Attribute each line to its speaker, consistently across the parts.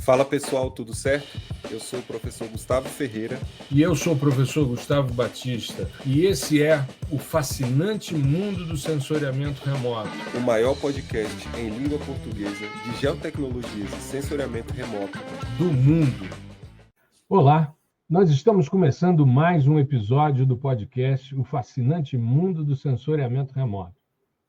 Speaker 1: Fala pessoal, tudo certo? Eu sou o professor Gustavo Ferreira.
Speaker 2: E eu sou o professor Gustavo Batista. E esse é o fascinante mundo do sensoriamento remoto.
Speaker 1: O maior podcast em língua portuguesa de geotecnologias e sensoriamento remoto
Speaker 2: do mundo.
Speaker 3: Olá, nós estamos começando mais um episódio do podcast O Fascinante Mundo do Sensoriamento Remoto.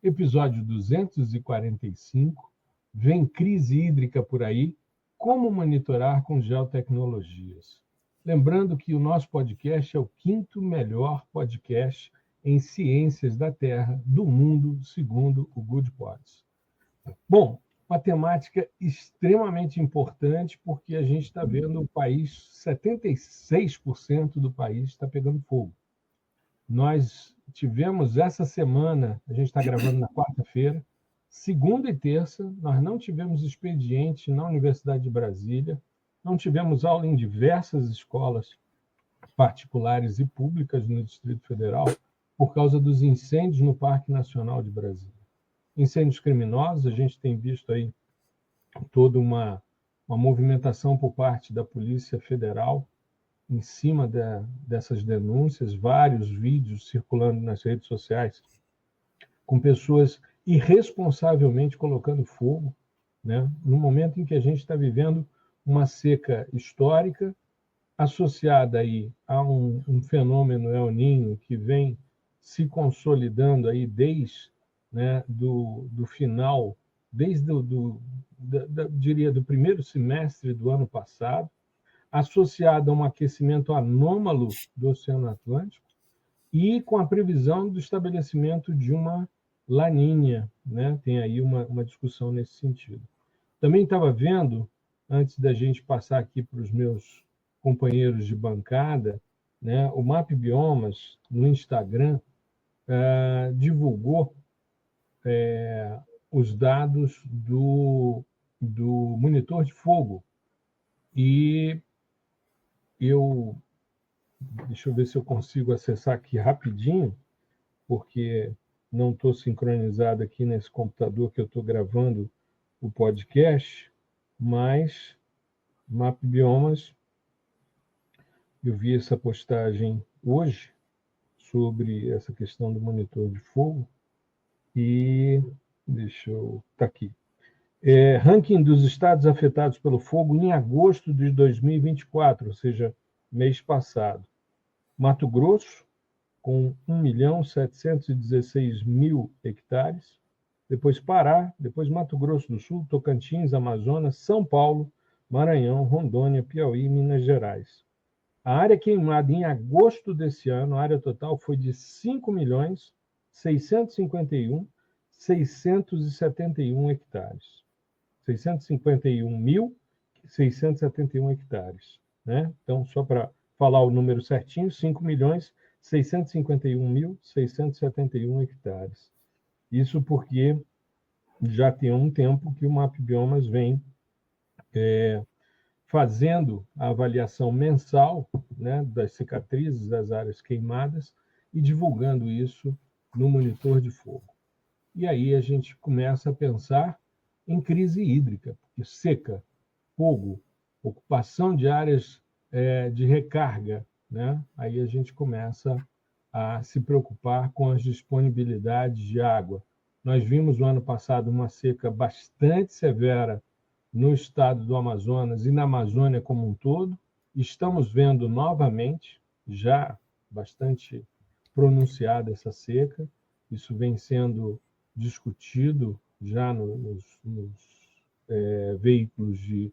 Speaker 3: Episódio 245, vem crise hídrica por aí, como monitorar com geotecnologias. Lembrando que o nosso podcast é o 5º melhor podcast em ciências da Terra do mundo, segundo o Good Pods. Bom, uma temática extremamente importante, porque a gente está vendo o país, 76% do país está pegando fogo. Nós tivemos essa semana, a gente está gravando na quarta-feira, segunda e terça, nós não tivemos expediente na Universidade de Brasília, não tivemos aula em diversas escolas particulares e públicas no Distrito Federal por causa dos incêndios no Parque Nacional de Brasília. Incêndios criminosos, a gente tem visto aí toda uma movimentação por parte da Polícia Federal em cima dessas denúncias, vários vídeos circulando nas redes sociais com pessoas irresponsavelmente colocando fogo, né? No momento em que a gente está vivendo uma seca histórica associada aí a um fenômeno El Niño que vem se consolidando aí desde, né, do final, desde diria, do primeiro semestre do ano passado, associada a um aquecimento anômalo do Oceano Atlântico e com a previsão do estabelecimento de uma laninha, né? Tem aí uma discussão nesse sentido. Também estava vendo, antes da gente passar aqui para os meus companheiros de bancada, né, o Map Biomas, no Instagram, divulgou os dados do monitor de fogo. E deixa eu ver se eu consigo acessar aqui rapidinho, porque não estou sincronizado aqui nesse computador que eu estou gravando o podcast, mas Map Biomas, eu vi essa postagem hoje sobre essa questão do monitor de fogo e tá aqui. Ranking dos estados afetados pelo fogo em agosto de 2024, ou seja, mês passado. Mato Grosso, com 1.716.000 hectares, depois Pará, depois Mato Grosso do Sul, Tocantins, Amazonas, São Paulo, Maranhão, Rondônia, Piauí e Minas Gerais. A área queimada em agosto desse ano, a área total foi de 5.651.671 hectares. 651.671 hectares. Né? Então, só para falar o número certinho, 5.651.671 hectares. Isso porque já tem um tempo que o Map Biomas vem fazendo a avaliação mensal, né, das cicatrizes das áreas queimadas e divulgando isso no monitor de fogo. E aí a gente começa a pensar em crise hídrica, porque seca, fogo, ocupação de áreas de recarga, né? Aí a gente começa a se preocupar com as disponibilidades de água. Nós vimos no ano passado uma seca bastante severa no estado do Amazonas e na Amazônia como um todo. Estamos vendo novamente, já bastante pronunciada essa seca, isso vem sendo discutido já nos veículos de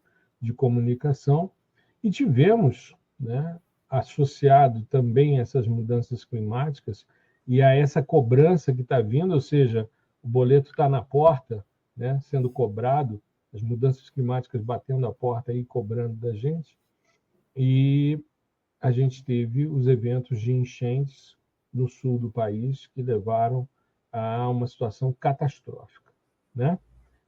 Speaker 3: comunicação, e tivemos, né, associado também a essas mudanças climáticas e a essa cobrança que está vindo, ou seja, o boleto está na porta, né, sendo cobrado, as mudanças climáticas batendo a porta e cobrando da gente, e a gente teve os eventos de enchentes no sul do país que levaram a uma situação catastrófica, né?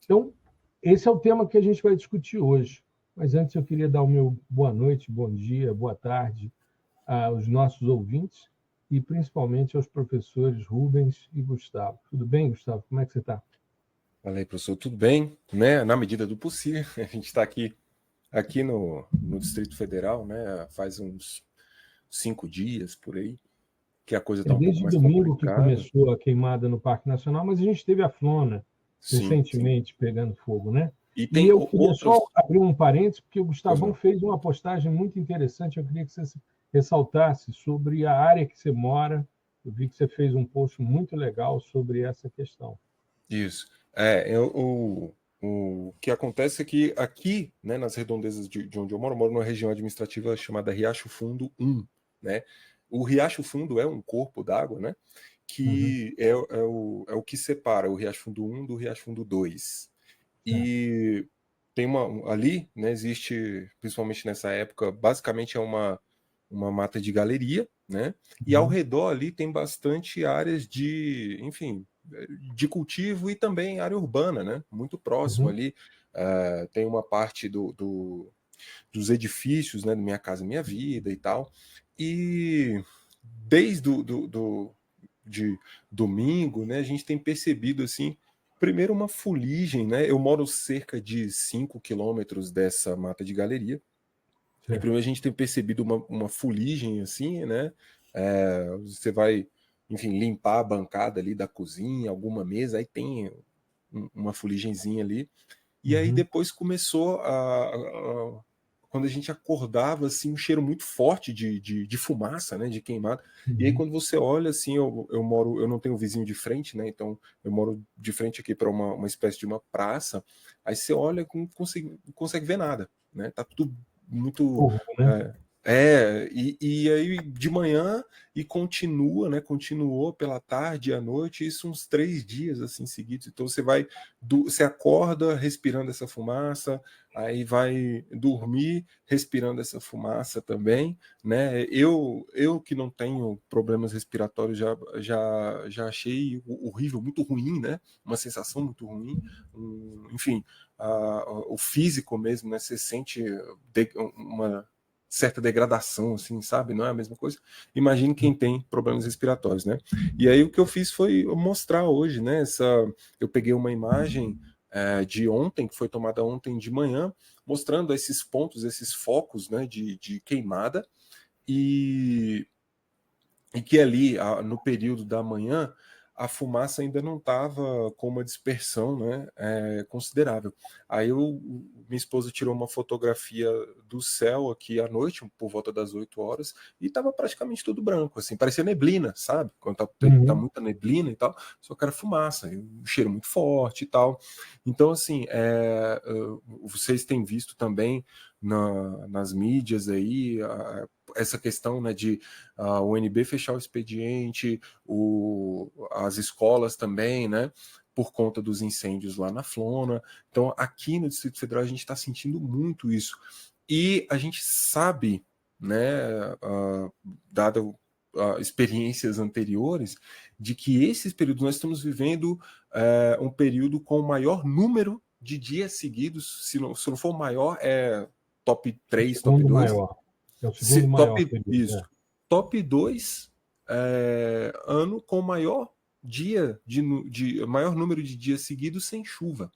Speaker 3: Então, esse é o tema que a gente vai discutir hoje. Mas antes eu queria dar o meu boa noite, bom dia, boa tarde aos nossos ouvintes e principalmente aos professores Rubens e Gustavo. Tudo bem, Gustavo? Como é que você está?
Speaker 1: Fala aí, professor, tudo bem? Né? Na medida do possível, a gente está aqui aqui no Distrito Federal, né, faz uns 5 dias por aí, que a coisa
Speaker 3: É
Speaker 1: está um pouco
Speaker 3: desde
Speaker 1: mais
Speaker 3: domingo que
Speaker 1: complicada.
Speaker 3: começou a queimada no Parque Nacional, mas a gente teve a Flona
Speaker 1: Sim, sim.
Speaker 3: recentemente pegando fogo, né?
Speaker 1: E
Speaker 3: E
Speaker 1: tem
Speaker 3: eu queria
Speaker 1: outros.
Speaker 3: só abrir um parênteses, porque o
Speaker 1: Pois
Speaker 3: Gustavão
Speaker 1: não.
Speaker 3: fez uma postagem muito interessante. Eu queria que você ressaltasse sobre a área que você mora. Eu vi que você fez um post muito legal sobre essa questão.
Speaker 1: Isso. O que acontece é que aqui, né, nas redondezas de onde eu moro numa região administrativa chamada Riacho Fundo 1, né? O Riacho Fundo é um corpo d'água, né?
Speaker 3: Uhum,
Speaker 1: Que é o que separa o Riacho Fundo 1 do Riacho Fundo 2.
Speaker 3: certo.
Speaker 1: E tem ali, né, existe, principalmente nessa época, basicamente é uma mata de galeria, né? E ao
Speaker 3: Uhum,
Speaker 1: redor ali tem bastante áreas de, enfim, de cultivo e também área urbana, né? Muito próximo
Speaker 3: uhum,
Speaker 1: ali. Tem uma parte dos edifícios, né? Do Minha Casa Minha Vida e tal. E desde de domingo, né? A gente tem percebido assim. Primeiro, uma fuligem, né? Eu moro cerca de 5 quilômetros dessa mata de galeria. E
Speaker 3: certo.
Speaker 1: primeiro a gente tem percebido uma fuligem assim, né? Você vai, enfim, limpar a bancada ali da cozinha, alguma mesa, aí tem uma fuligenzinha ali. E aí
Speaker 3: Uhum,
Speaker 1: depois começou quando a gente acordava, assim, um cheiro muito forte de fumaça, né? De queimado. E aí
Speaker 3: uhum,
Speaker 1: quando você olha, assim, eu não tenho vizinho de frente, né? Então eu moro de frente aqui para uma espécie de uma praça. Aí você olha e não consegue ver nada, né? Tá tudo muito.
Speaker 3: fogo, né?
Speaker 1: E aí de manhã e continua, né? Continuou pela tarde e à noite, isso uns 3 dias assim seguidos. Então você acorda respirando essa fumaça, aí vai dormir respirando essa fumaça também, né? Eu que não tenho problemas respiratórios já achei horrível, muito ruim, né? Uma sensação muito ruim, enfim, o físico mesmo, né? Você sente uma certa degradação, assim, sabe? Não é a mesma coisa. Imagine quem tem problemas respiratórios, né? E aí o que eu fiz foi mostrar hoje, né? Eu peguei uma imagem de ontem, que foi tomada ontem de manhã, mostrando esses pontos, esses focos, né? De queimada e que ali no período da manhã a fumaça ainda não estava com uma dispersão, né, considerável. Aí minha esposa tirou uma fotografia do céu aqui à noite, por volta das 8 horas, e estava praticamente tudo branco, assim, parecia neblina, sabe? Quando tá
Speaker 3: Uhum.
Speaker 1: muita neblina e tal, só que era fumaça, e um cheiro muito forte e tal. Então, assim, vocês têm visto também nas mídias aí essa questão, né, de a UNB fechar o expediente, as escolas também, né? Por conta dos incêndios lá na Flona. Então, aqui no Distrito Federal, a gente está sentindo muito isso. E a gente sabe, né, dado experiências anteriores, de que esses períodos nós estamos vivendo um período com o maior número de dias seguidos, se não for o maior, é top
Speaker 3: É o
Speaker 1: 3, top
Speaker 3: segundo
Speaker 1: 2.
Speaker 3: maior. É o segundo maior período,
Speaker 1: Isso.
Speaker 3: né?
Speaker 1: Top 2 ano com maior maior número de dias seguidos sem chuva.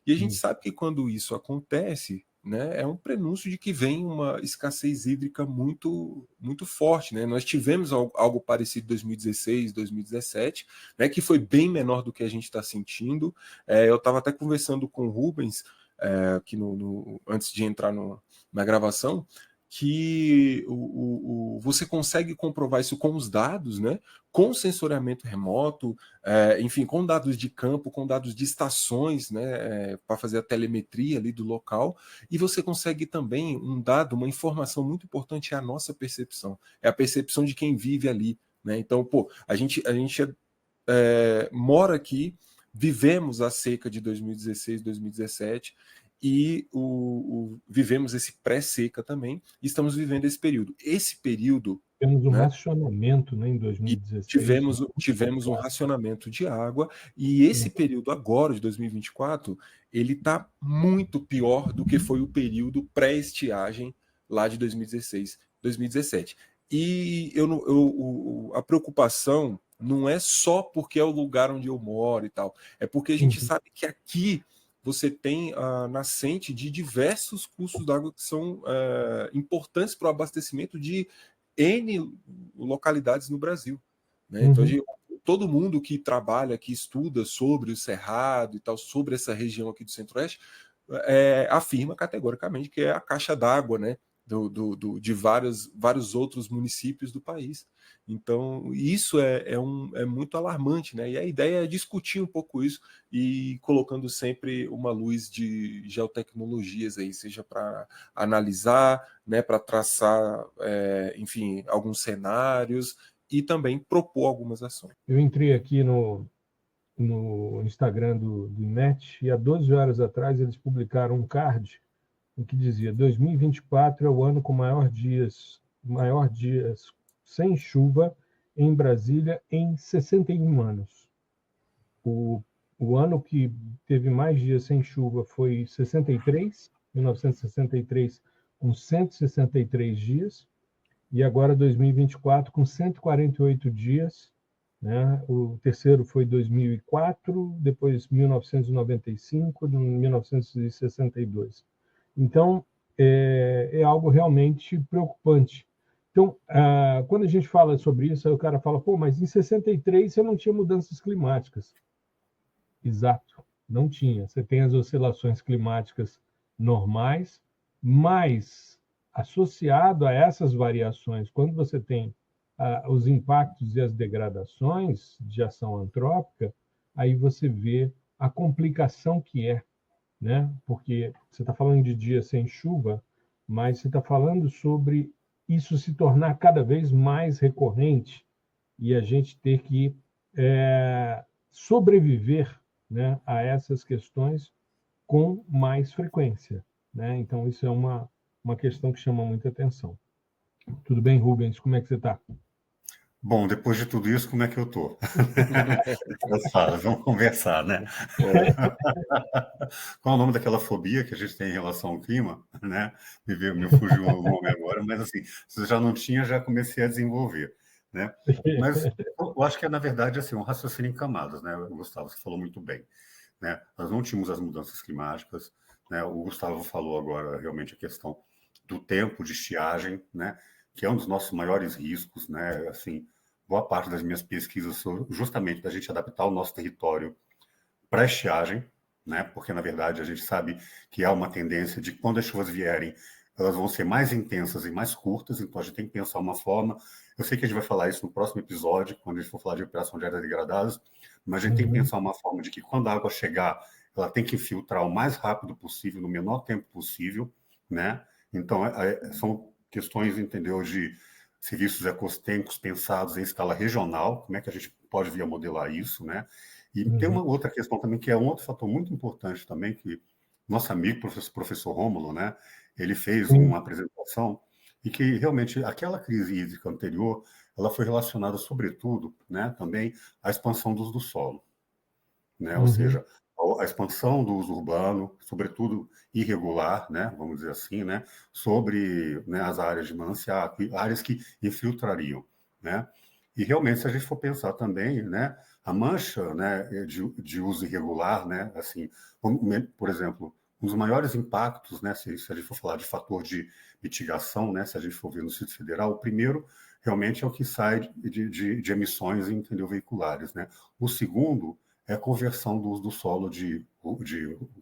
Speaker 1: E a gente
Speaker 3: Isso.
Speaker 1: sabe que quando isso acontece, né, é um prenúncio de que vem uma escassez hídrica muito muito forte, né? Nós tivemos algo parecido em 2016, 2017, né, que foi bem menor do que a gente está sentindo. Eu estava até conversando com o Rubens aqui antes de entrar na gravação, que você consegue comprovar isso com os dados, né? Com sensoriamento remoto, enfim, com dados de campo, com dados de estações, né? Para fazer a telemetria ali do local, e você consegue também uma informação muito importante, é a nossa percepção, é a percepção de quem vive ali, né? Então, pô, a gente mora aqui, vivemos a seca de 2016, 2017 e vivemos esse pré-seca também, e estamos vivendo esse período. Esse período,
Speaker 3: Temos um
Speaker 1: né,
Speaker 3: racionamento, né, em
Speaker 1: e
Speaker 3: 2016, muito
Speaker 1: tivemos um
Speaker 3: forte.
Speaker 1: racionamento de água, e esse período agora, de 2024, ele está muito pior do que foi o período pré-estiagem lá de 2016, 2017. E a preocupação não é só porque é o lugar onde eu moro e tal, é porque a gente
Speaker 3: Uhum.
Speaker 1: sabe que aqui você tem a nascente de diversos cursos d'água que são importantes para o abastecimento de N localidades no Brasil, né? Então, todo mundo que trabalha, que estuda sobre o Cerrado e tal, sobre essa região aqui do Centro-Oeste, afirma categoricamente que é a caixa d'água, né, de vários outros municípios do país. Então, isso é muito alarmante, né? E a ideia é discutir um pouco isso e colocando sempre uma luz de geotecnologias aí, seja para analisar, né, para traçar, enfim, alguns cenários e também propor algumas ações.
Speaker 3: Eu entrei aqui no Instagram do INET e há 12 horas atrás eles publicaram um card em que dizia 2024 é o ano com maior dias sem chuva em Brasília em 61 anos. O ano que teve mais dias sem chuva foi 1963, com 163 dias, e agora 2024 com 148 dias, né? O terceiro foi 2004, depois 1995, 1962. Então, é algo realmente preocupante. Então, quando a gente fala sobre isso, aí o cara fala, pô, mas em 63 você não tinha mudanças climáticas. Exato, não tinha. Você tem as oscilações climáticas normais, mas associado a essas variações, quando você tem os impactos e as degradações de ação antrópica, aí você vê a complicação que é, né? Porque você está falando de dias sem chuva, mas você está falando sobre isso se tornar cada vez mais recorrente e a gente ter que sobreviver, né, a essas questões com mais frequência, né? Então, isso é uma questão que chama muita atenção. Tudo bem, Rubens? Como é que você está?
Speaker 4: Bom, depois de tudo isso, como é que eu estou? Vamos conversar, né? Qual é o nome daquela fobia que a gente tem em relação ao clima, né? Me fugiu o nome agora, mas assim, se eu já não tinha, já comecei a desenvolver, né? Mas eu acho que é, na verdade, assim, um raciocínio em camadas, né, Gustavo? Você falou muito bem, né? Nós não tínhamos as mudanças climáticas, né? O Gustavo falou agora, realmente, a questão do tempo de estiagem, né? Que é um dos nossos maiores riscos, né? Assim, boa parte das minhas pesquisas são justamente da gente adaptar o nosso território para a estiagem, né? Porque, na verdade, a gente sabe que há uma tendência de quando as chuvas vierem, elas vão ser mais intensas e mais curtas, então a gente tem que pensar uma forma. Eu sei que a gente vai falar isso no próximo episódio, quando a gente for falar de operação de áreas degradadas, mas a gente tem que pensar uma forma de que quando a água chegar, ela tem que filtrar o mais rápido possível, no menor tempo possível, né? Então, são questões, entendeu, de serviços ecossistêmicos pensados em escala regional, como é que a gente pode vir a modelar isso, né? E tem uma outra questão também, que é um outro fator muito importante também, que nosso amigo, professor Rômulo, né, ele fez uma apresentação e que realmente aquela crise hídrica anterior, ela foi relacionada sobretudo, né, também à expansão do uso do solo, né? Ou seja, a expansão do uso urbano, sobretudo irregular, né, vamos dizer assim, né, sobre, né, as áreas de manancial, áreas que infiltrariam, né? E realmente, se a gente for pensar também, né, a mancha, né, de uso irregular, né, assim, por exemplo, um dos maiores impactos, né, se a gente for falar de fator de mitigação, né, se a gente for ver no Distrito Federal, o primeiro realmente é o que sai de emissões, entendeu, veiculares, né? O segundo é a conversão do uso do solo de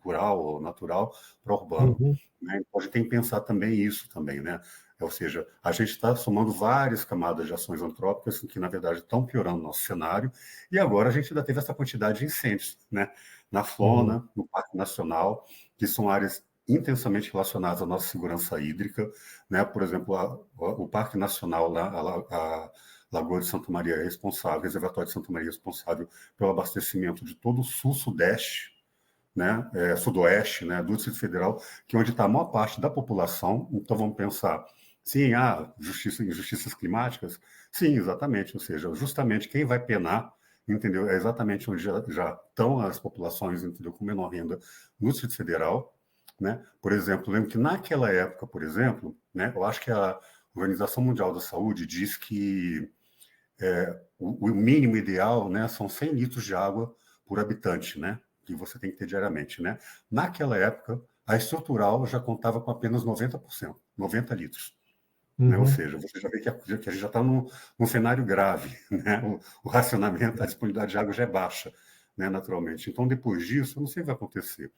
Speaker 4: rural ou natural para urbano, né? Então, a gente tem que pensar também isso também, né? Ou seja, a gente está somando várias camadas de ações antrópicas que, na verdade, estão piorando o nosso cenário, e agora a gente ainda teve essa quantidade de incêndios, né? Na Flona, no Parque Nacional, que são áreas intensamente relacionadas à nossa segurança hídrica, né? Por exemplo, o Parque Nacional, a Lagoa de Santa Maria é responsável, o reservatório de Santa Maria é responsável pelo abastecimento de todo o sul-sudeste, né, sudoeste, né, do Distrito Federal, que é onde está a maior parte da população. Então vamos pensar, sim, injustiças climáticas? Sim, exatamente, ou seja, justamente quem vai penar, entendeu, é exatamente onde já estão as populações, entendeu, com menor renda no Distrito Federal, né? Por exemplo, lembro que naquela época, por exemplo, né, eu acho que a Organização Mundial da Saúde diz que o mínimo ideal, né, são 100 litros de água por habitante, né? que você tem que ter diariamente, né? Naquela época, a estrutural já contava com apenas 90%, 90 litros. Né? Ou seja, você já vê que a gente já está num cenário grave, né? O racionamento, a disponibilidade de água já é baixa, né? Naturalmente. Então, depois disso, eu não sei o que vai acontecer.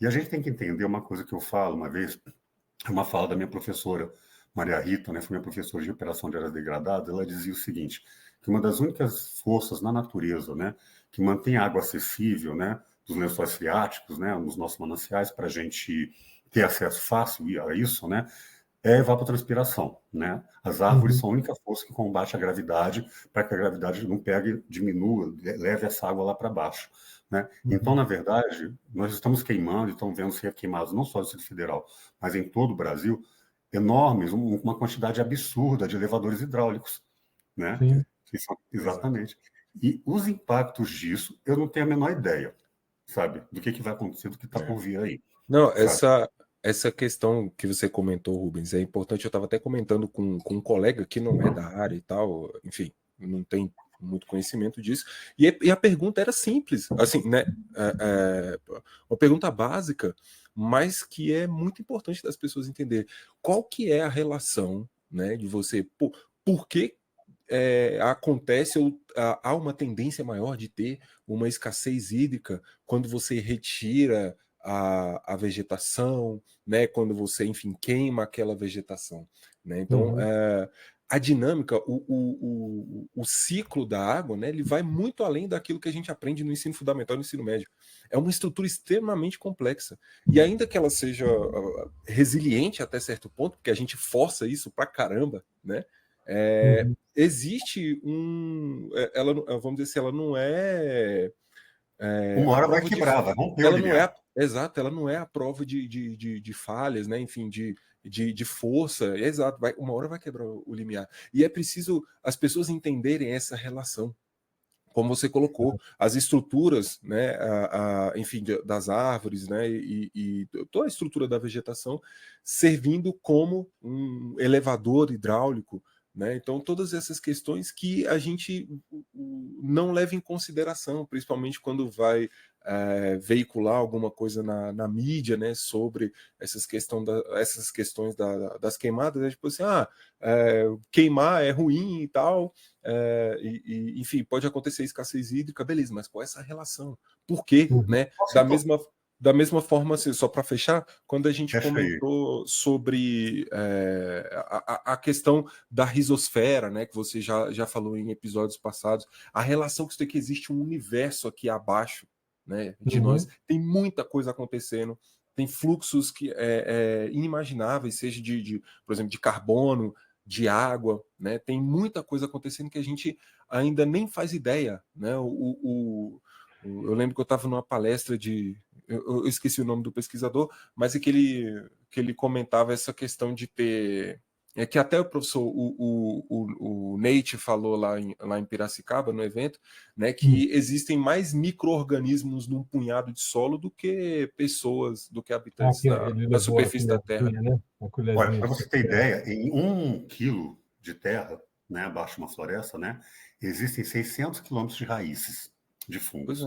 Speaker 4: E a gente tem que entender uma coisa que eu falo uma vez, uma fala da minha professora Maria Rita, né? Foi minha professora de recuperação de áreas degradadas. Ela dizia o seguinte, que uma das únicas forças na natureza, né, que mantém a água acessível, né, dos lençóis freáticos, né, nos nossos mananciais, para a gente ter acesso fácil a isso, né, é a evapotranspiração, né? As árvores são a única força que combate a gravidade, para que a gravidade não pegue, diminua, leve essa água lá para baixo, né? Então, na verdade, nós estamos queimando, estamos vendo ser queimados não só no Distrito Federal, mas em todo o Brasil, enormes, uma quantidade absurda de elevadores hidráulicos, né?
Speaker 3: Sim.
Speaker 4: Exatamente. E os impactos disso, eu não tenho a menor ideia, sabe? Do que vai acontecer, do que está por vir aí.
Speaker 1: Não, essa questão que você comentou, Rubens, é importante. Eu estava até comentando com um colega que não é da área e tal, enfim, não tem muito conhecimento disso. E a pergunta era simples, assim, né? Uma pergunta básica, mas que é muito importante das pessoas entenderem. Qual que é a relação, né, de você... Por que acontece ou há uma tendência maior de ter uma escassez hídrica quando você retira a vegetação, né, quando você, enfim, queima aquela vegetação, né? Então, a dinâmica, o ciclo da água, né, ele vai muito além daquilo que a gente aprende no ensino fundamental e no ensino médio. É uma estrutura extremamente complexa. E ainda que ela seja resiliente até certo ponto, porque a gente força isso pra caramba, né? Existe ela, vamos dizer assim, ela não é...
Speaker 4: uma hora vai quebrar, vai romper o limiar.
Speaker 1: Exato, ela não é a prova de falhas, né? Enfim, de força. Exato, uma hora vai quebrar o limiar. E é preciso as pessoas entenderem essa relação. Como você colocou, as estruturas, né, enfim, das árvores, né, e toda a estrutura da vegetação servindo como um elevador hidráulico, né? Então, todas essas questões que a gente não leva em consideração, principalmente quando vai veicular alguma coisa na mídia, né, sobre essas questões das queimadas, né, tipo assim, queimar é ruim e tal, enfim, pode acontecer escassez hídrica, beleza, mas qual é essa relação? Por quê? Né? Da mesma forma, assim, só para fechar, quando a gente comentou sobre a questão da risosfera, né, que você já falou em episódios passados, a relação que existe um universo aqui abaixo, né, de nós, tem muita coisa acontecendo, tem fluxos que inimagináveis, seja por exemplo, de carbono, de água, né, tem muita coisa acontecendo que a gente ainda nem faz ideia, né? Eu lembro que eu estava numa palestra eu esqueci o nome do pesquisador, mas é que ele comentava essa questão de ter... que até o professor, o Nate falou lá em Piracicaba, no evento, né, que existem mais micro-organismos num punhado de solo do que pessoas, do que habitantes da superfície da Terra.
Speaker 3: Né?
Speaker 4: Olha, para você ter ideia, em 1 quilo de terra, né, abaixo de uma floresta, né, existem 600 quilômetros de raízes de fungos.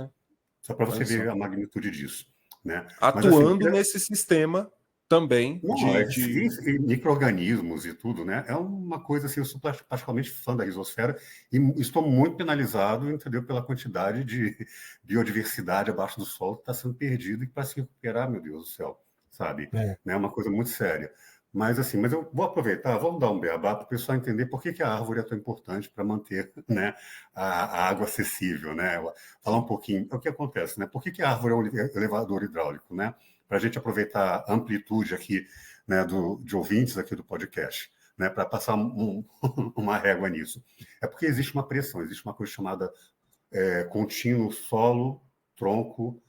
Speaker 4: Só para você ver a magnitude disso. Né?
Speaker 1: Atuando nesse sistema também
Speaker 4: de micro-organismos e tudo, né? É uma coisa assim, eu sou particularmente fã da risosfera e estou muito penalizado, entendeu, pela quantidade de biodiversidade abaixo do solo que está sendo perdida e para se recuperar, meu Deus do céu, sabe? É uma coisa muito séria. Mas assim, eu vou aproveitar, vamos dar um beabá para o pessoal entender por que a árvore é tão importante para manter, né, a água acessível, né? Falar um pouquinho o que acontece, né? Por que a árvore é um elevador hidráulico, né? Para a gente aproveitar a amplitude aqui, né, de ouvintes aqui do podcast, né, para passar uma régua nisso. É porque existe uma pressão, existe uma coisa chamada contínuo solo-tronco,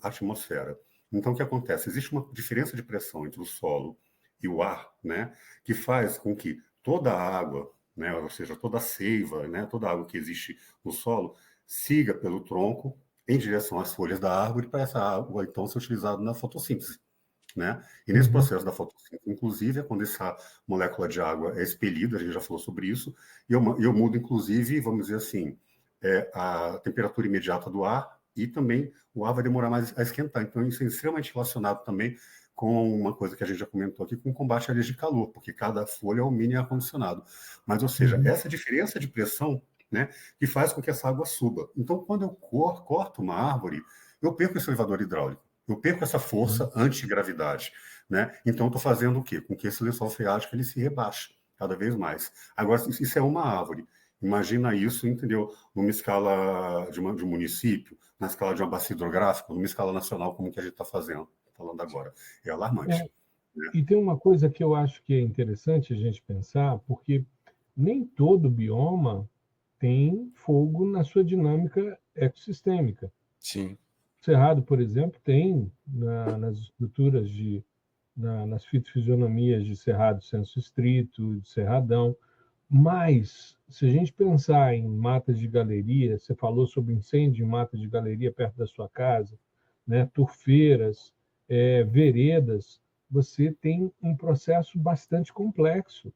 Speaker 4: atmosfera. Então, o que acontece? Existe uma diferença de pressão entre o solo e o ar, né, que faz com que toda a água, né, ou seja, toda a seiva, né, toda a água que existe no solo, siga pelo tronco em direção às folhas da árvore para essa água, então, ser utilizada na fotossíntese. Né? E nesse processo da fotossíntese, inclusive, é quando essa molécula de água é expelida, a gente já falou sobre isso, e eu mudo, inclusive, vamos dizer assim, a temperatura imediata do ar e também o ar vai demorar mais a esquentar. Então, isso é extremamente relacionado também com uma coisa que a gente já comentou aqui, com o combate à lei de calor, porque cada folha é um mini ar-condicionado. Mas, ou seja, essa diferença de pressão, né, que faz com que essa água suba. Então, quando eu corto uma árvore, eu perco esse elevador hidráulico, eu perco essa força antigravidade, né? Então, eu estou fazendo o quê? Com que esse lençol freático ele se rebaixe cada vez mais. Agora, isso é uma árvore. Imagina isso, entendeu? Numa escala de um município, na escala de uma bacia hidrográfica, numa escala nacional, como que a gente está falando agora. É alarmante.
Speaker 3: E tem uma coisa que eu acho que é interessante a gente pensar, porque nem todo bioma tem fogo na sua dinâmica ecossistêmica.
Speaker 1: Sim.
Speaker 3: O Cerrado, por exemplo, tem nas estruturas nas fitofisionomias de cerrado senso estrito, de cerradão, mas se a gente pensar em matas de galeria, você falou sobre incêndio em matas de galeria perto da sua casa, né, turfeiras, veredas, você tem um processo bastante complexo.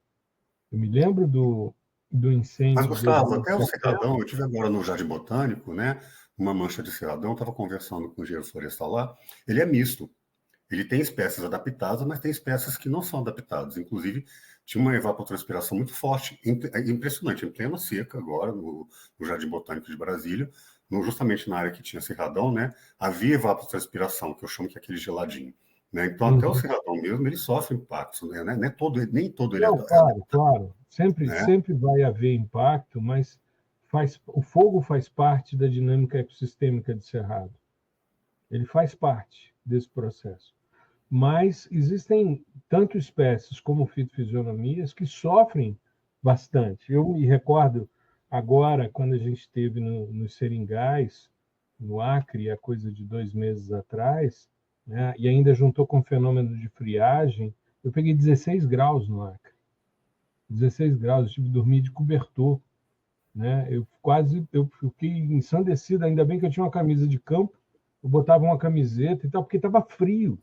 Speaker 3: Eu me lembro do incêndio...
Speaker 4: Mas, Gustavo, até o cerradão, eu tive agora no Jardim Botânico, né, uma mancha de cerradão, estava conversando com o engenheiro florestal lá, ele é misto. Ele tem espécies adaptadas, mas tem espécies que não são adaptadas. Inclusive, tinha uma evapotranspiração muito forte, impressionante, em plena seca agora, no Jardim Botânico de Brasília, justamente na área que tinha cerradão, né, havia evapotranspiração, que eu chamo que é aquele geladinho. Né? Então, até o cerradão mesmo, ele sofre impactos. Né? Nem todo ele
Speaker 3: Claro. Sempre vai haver impacto, mas o fogo faz parte da dinâmica ecossistêmica de cerrado. Ele faz parte desse processo. Mas existem tanto espécies como fitofisionomias que sofrem bastante. Eu me recordo agora, quando a gente esteve nos Seringais, no Acre, há coisa de 2 meses atrás, né, e ainda juntou com o fenômeno de friagem, eu peguei 16 graus no Acre. 16 graus, eu tive que dormir de cobertor. Né? Eu fiquei ensandecido, ainda bem que eu tinha uma camisa de campo, eu botava uma camiseta e tal, porque estava frio.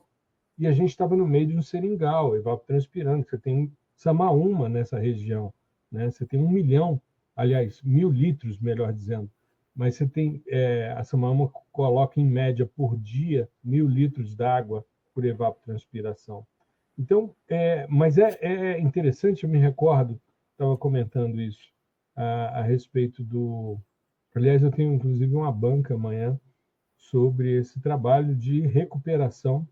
Speaker 3: E a gente estava no meio de um seringal, evapotranspirando. Você tem Samaúma nessa região. Né? Você tem 1 milhão, aliás, 1.000 litros, melhor dizendo. Mas você tem, a Samaúma coloca, em média, por dia, 1.000 litros d'água por evapotranspiração. Então, mas é interessante, eu me recordo, estava comentando isso, a respeito do... Aliás, eu tenho, inclusive, uma banca amanhã sobre esse trabalho de recuperação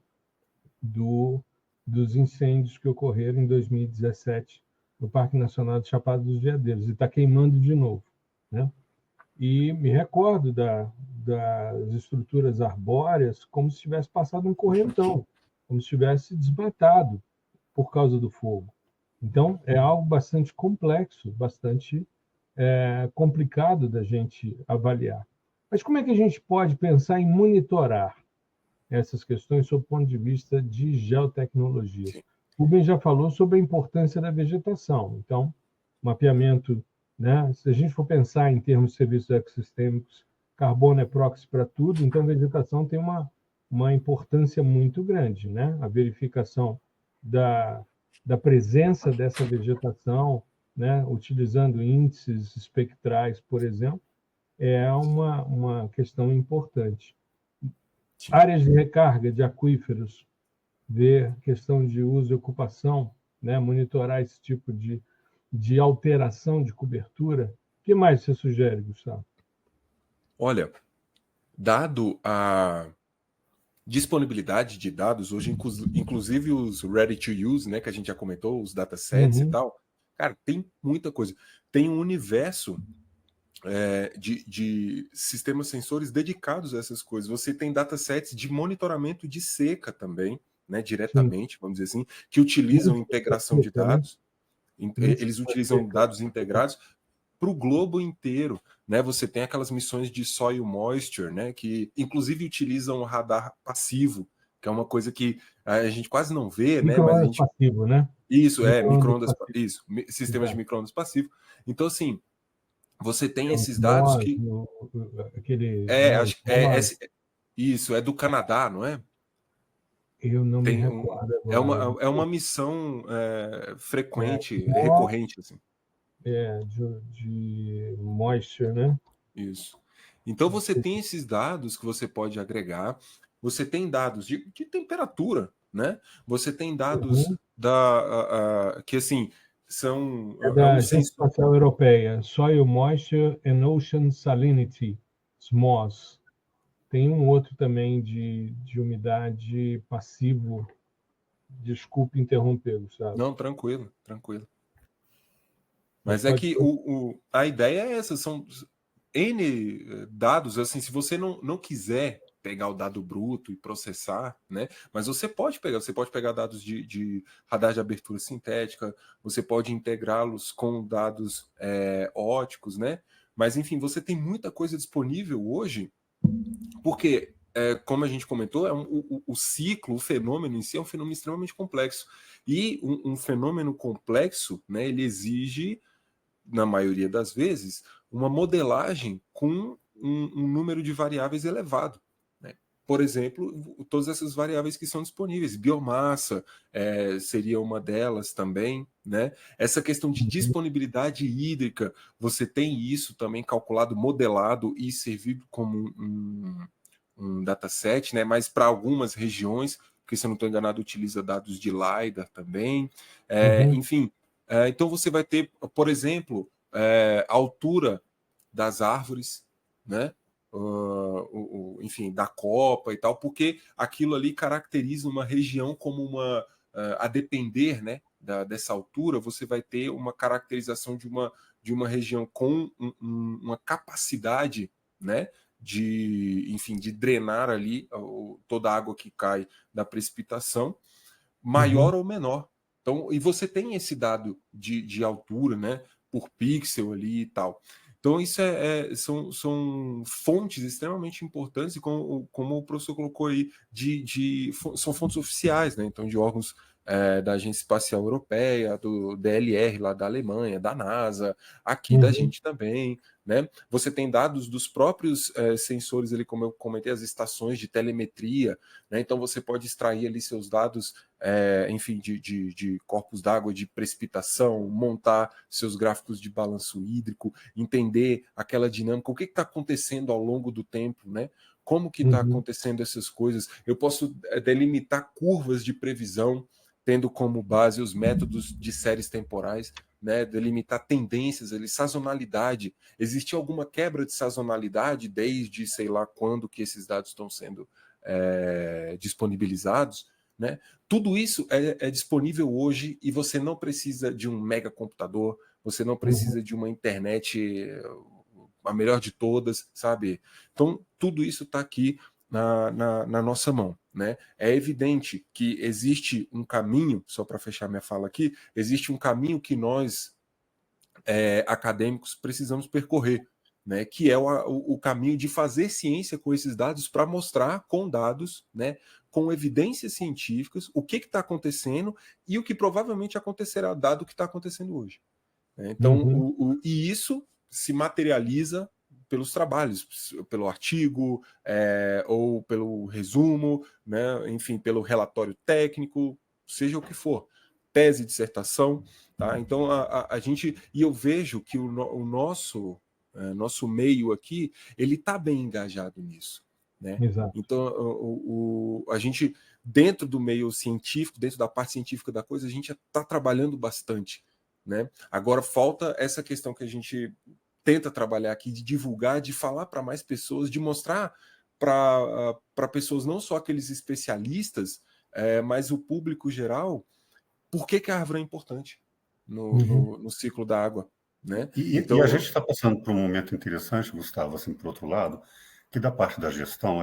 Speaker 3: dos incêndios que ocorreram em 2017 no Parque Nacional de Chapada dos Veadeiros, e está queimando de novo. Né? E me recordo das estruturas arbóreas como se tivesse passado um correntão, como se tivesse desmatado por causa do fogo. Então, é algo bastante complexo, bastante complicado da gente avaliar. Mas como é que a gente pode pensar em monitorar essas questões sob o ponto de vista de geotecnologia? O Rubem já falou sobre a importância da vegetação. Então, mapeamento, né? Se a gente for pensar em termos de serviços ecossistêmicos, carbono é proxy para tudo, então a vegetação tem uma importância muito grande. Né? A verificação da presença dessa vegetação, né? Utilizando índices espectrais, por exemplo, é uma questão importante. Áreas de recarga de aquíferos, ver questão de uso e ocupação, né? Monitorar esse tipo de alteração de cobertura. O que mais você sugere, Gustavo?
Speaker 1: Olha, dado a disponibilidade de dados, hoje, inclusive os ready to use, né, que a gente já comentou, os datasets e tal, cara, tem muita coisa. Tem um universo de sistemas sensores dedicados a essas coisas. Você tem datasets de monitoramento de seca também, né, diretamente, Sim. vamos dizer assim, que utilizam integração de dados. Eles utilizam dados integrados para o globo inteiro, né? Você tem aquelas missões de soil moisture, né? Que inclusive utilizam o radar passivo, que é uma coisa que a gente quase não vê, né? Mas a gente...
Speaker 3: passivo, né?
Speaker 1: Isso, micro-ondas, isso, sistemas de micro-ondas passivo. Então, assim, você tem esses dados que... isso, é do Canadá, não é?
Speaker 3: Eu não me recordo agora.
Speaker 1: É uma missão frequente, recorrente, assim.
Speaker 3: De moisture, né?
Speaker 1: Isso. Então você tem esses dados que você pode agregar, você tem dados de temperatura, né? Você tem dados que assim são
Speaker 3: da Agência Espacial Europeia, Soil Moisture and Ocean Salinity, SMOS. Tem um outro também de umidade passivo. Desculpe interrompê-lo, sabe?
Speaker 1: Não, tranquilo. Mas é que a ideia é essa, são N dados, assim, se você não quiser pegar o dado bruto e processar, né? Mas você pode pegar dados de radar de abertura sintética, você pode integrá-los com dados óticos, né? Mas enfim, você tem muita coisa disponível hoje, porque como a gente comentou, o ciclo, o fenômeno em si é um fenômeno extremamente complexo. E um fenômeno complexo, né, ele exige, na maioria das vezes, uma modelagem com um número de variáveis elevado. Né? Por exemplo, todas essas variáveis que são disponíveis. Biomassa seria uma delas também. Né? Essa questão de disponibilidade hídrica, você tem isso também calculado, modelado e servido como um dataset, né? Mas para algumas regiões, porque se eu não estou enganado, utiliza dados de LiDAR também. Enfim, então você vai ter, por exemplo, a altura das árvores, né? Enfim, da copa e tal, porque aquilo ali caracteriza uma região como uma, a depender, né, dessa altura, você vai ter uma caracterização de uma região com uma capacidade, né, de drenar ali toda a água que cai da precipitação, maior ou menor. Então, e você tem esse dado de altura, né, por pixel ali e tal. Então, isso são fontes extremamente importantes, e como o professor colocou aí, são fontes oficiais, né? Então, de órgãos da Agência Espacial Europeia, do DLR lá da Alemanha, da NASA, aqui da gente também, né? Você tem dados dos próprios sensores ali, como eu comentei, as estações de telemetria, né? Então você pode extrair ali seus dados, enfim, de corpos d'água, de precipitação, montar seus gráficos de balanço hídrico, entender aquela dinâmica, o que está acontecendo ao longo do tempo, né? Como que está acontecendo essas coisas? Eu posso delimitar curvas de previsão, tendo como base os métodos de séries temporais, né, delimitar tendências, sazonalidade. Existe alguma quebra de sazonalidade desde sei lá quando que esses dados estão sendo disponibilizados? Né? Tudo isso é disponível hoje e você não precisa de um mega computador, você não precisa de uma internet a melhor de todas, sabe? Então, tudo isso está aqui na nossa mão. Né? É evidente que existe um caminho, só para fechar minha fala aqui, existe um caminho que nós, acadêmicos, precisamos percorrer, né? Que é o caminho de fazer ciência com esses dados para mostrar com dados, né? Com evidências científicas, o que está acontecendo e o que provavelmente acontecerá, dado o que está acontecendo hoje. Né? Então, e isso se materializa pelos trabalhos, pelo artigo, ou pelo resumo, né? Enfim, pelo relatório técnico, seja o que for, tese, dissertação, tá? Então a gente, e eu vejo que o nosso meio aqui, ele está bem engajado nisso, né?
Speaker 3: Exato.
Speaker 1: Então a gente, dentro do meio científico, dentro da parte científica da coisa, a gente está trabalhando bastante, né? Agora falta essa questão que a gente tenta trabalhar aqui, de divulgar, de falar para mais pessoas, de mostrar para pessoas, não só aqueles especialistas, mas o público geral, por que a árvore é importante no ciclo da água. Né?
Speaker 4: Então, e a gente está passando por um momento interessante, Gustavo, assim, por outro lado, que da parte da gestão,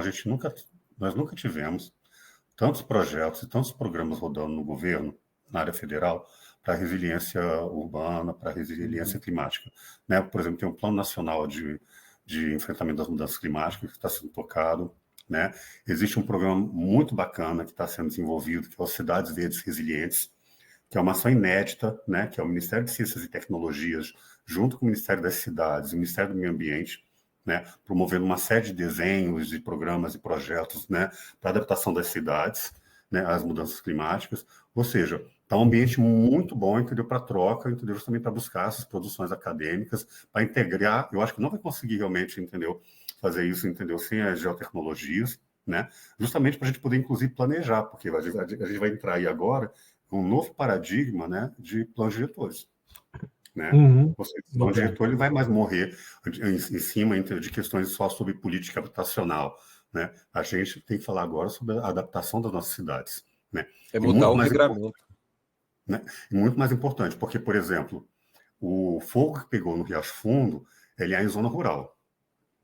Speaker 4: nós nunca tivemos tantos projetos e tantos programas rodando no governo, na área federal, para resiliência urbana, para resiliência climática. Né? Por exemplo, tem um Plano Nacional de Enfrentamento das Mudanças Climáticas que está sendo tocado. Né? Existe um programa muito bacana que está sendo desenvolvido, que é o Cidades Verdes Resilientes, que é uma ação inédita, né? Que é o Ministério de Ciências e Tecnologias, junto com o Ministério das Cidades e o Ministério do Meio Ambiente, né? Promovendo uma série de desenhos, de programas e projetos, né? Para adaptação das cidades, né? Às mudanças climáticas. Ou seja, está um ambiente muito bom, entendeu? Para troca, entendeu? Justamente para buscar essas produções acadêmicas, para integrar. Eu acho que não vai conseguir realmente, entendeu? fazer isso, entendeu? Sem as geotecnologias, né? Justamente para a gente poder, inclusive, planejar, porque a gente vai entrar aí agora um novo paradigma, né, de planos diretores, né? Ou seja, o plano diretor ele vai mais morrer em cima de questões só sobre política habitacional, né? A gente tem que falar agora sobre a adaptação das nossas cidades, né?
Speaker 1: É mudar o regramento.
Speaker 4: Né? E muito mais importante, porque, por exemplo, o fogo que pegou no Riacho Fundo, ele é em zona rural.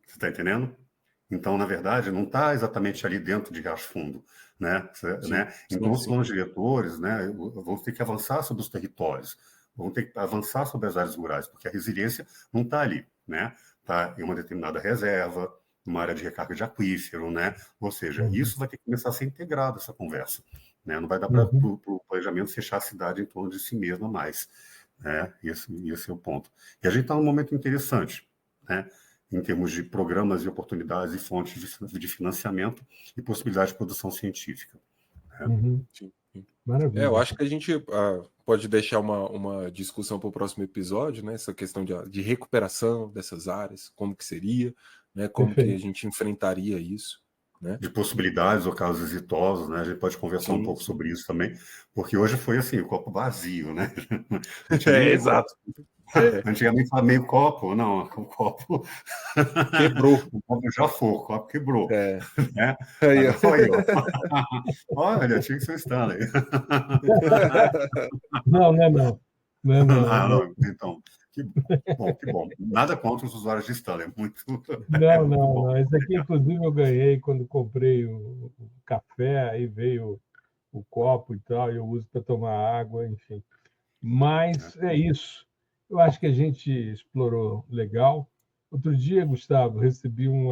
Speaker 4: Você está entendendo? Então, na verdade, não está exatamente ali dentro de Riacho Fundo, né? Então, os planos diretores, né, vão ter que avançar sobre os territórios, vão ter que avançar sobre as áreas rurais, porque a resiliência não está ali, né? Está em uma determinada reserva, numa área de recarga de aquífero, né? Ou seja, isso vai ter que começar a ser integrado, essa conversa, né? Não vai dar para o planejamento fechar a cidade em torno de si mesma mais, né? Esse é o ponto. E a gente está num momento interessante, né? Em termos de programas e oportunidades e fontes de financiamento e possibilidade de produção científica. Né?
Speaker 3: Maravilha.
Speaker 1: Eu acho que a gente pode deixar uma discussão para o próximo episódio, né? Essa questão de recuperação dessas áreas, como que seria, né? Como que a gente enfrentaria isso. Né?
Speaker 4: De possibilidades ou casos exitosos, né? A gente pode conversar um pouco sobre isso também, porque hoje foi assim, o copo vazio, né?
Speaker 1: Exato.
Speaker 4: Antigamente falava meio copo, não, o copo
Speaker 1: quebrou.
Speaker 4: O copo já foi, o copo quebrou. Né?
Speaker 1: Aí,
Speaker 4: olha, tinha que ser Stanley.
Speaker 3: Não.
Speaker 4: Então, que bom. Nada contra os usuários de Stanley. Muito.
Speaker 3: Não. Esse aqui, inclusive, eu ganhei quando comprei o café, aí veio o copo e tal, e eu uso para tomar água, enfim. Mas é isso. Eu acho que a gente explorou legal. Outro dia, Gustavo, recebi um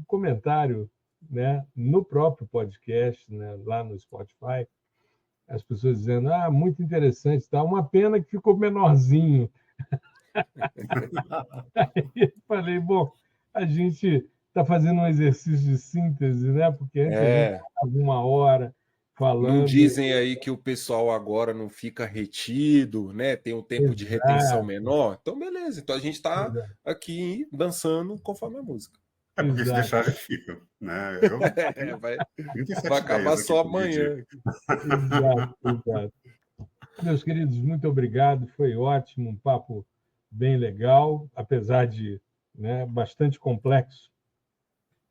Speaker 3: comentário, né, no próprio podcast, né, lá no Spotify, as pessoas dizendo, muito interessante, tá? Uma pena que ficou menorzinho. Aí eu falei, bom, a gente está fazendo um exercício de síntese, né? Porque antes a gente estava 1 hora falando.
Speaker 1: Não dizem aí que o pessoal agora não fica retido, né? Tem um tempo de retenção menor. Então, beleza. Então a gente está aqui dançando conforme a música.
Speaker 4: Porque se deixar, a gente fica. Né?
Speaker 1: Vai acabar só amanhã.
Speaker 3: Exato. Meus queridos, muito obrigado. Foi ótimo, um papo bem legal, apesar de, né, bastante complexo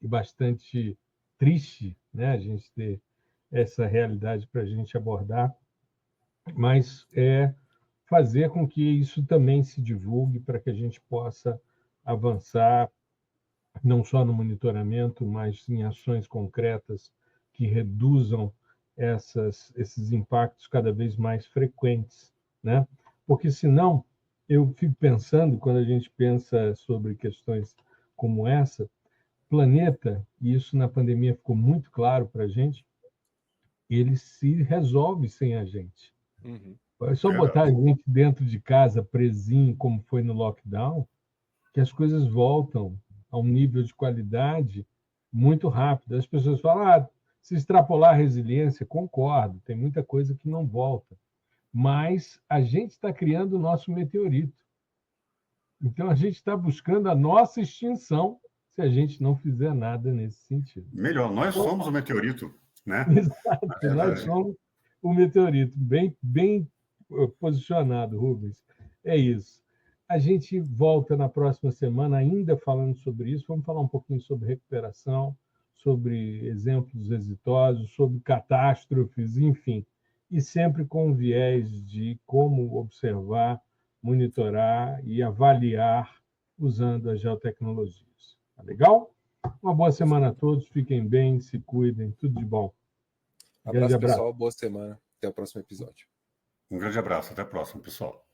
Speaker 3: e bastante triste, né, a gente ter essa realidade para a gente abordar, mas fazer com que isso também se divulgue para que a gente possa avançar não só no monitoramento, mas em ações concretas que reduzam esses impactos cada vez mais frequentes, né? Porque senão eu fico pensando, quando a gente pensa sobre questões como essa, planeta, e isso na pandemia ficou muito claro para a gente, ele se resolve sem a gente. É só botar a gente dentro de casa, presinho, como foi no lockdown, que as coisas voltam a um nível de qualidade muito rápido. As pessoas falam, se extrapolar a resiliência, concordo, tem muita coisa que não volta. Mas a gente está criando o nosso meteorito. Então, a gente está buscando a nossa extinção se a gente não fizer nada nesse sentido.
Speaker 4: Melhor, nós somos o meteorito, né?
Speaker 3: Exato, nós somos o meteorito. Bem posicionado, Rubens. É isso. A gente volta na próxima semana ainda falando sobre isso. Vamos falar um pouquinho sobre recuperação, sobre exemplos exitosos, sobre catástrofes, enfim. E sempre com um viés de como observar, monitorar e avaliar usando as geotecnologias. Tá legal? Uma boa semana a todos. Fiquem bem, se cuidem. Tudo de bom.
Speaker 1: Abraço, pessoal. Boa semana. Até o próximo episódio.
Speaker 4: Um grande abraço. Até a próxima, pessoal.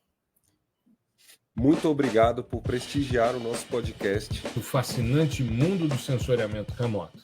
Speaker 1: Muito obrigado por prestigiar o nosso podcast.
Speaker 2: O fascinante mundo do sensoriamento remoto.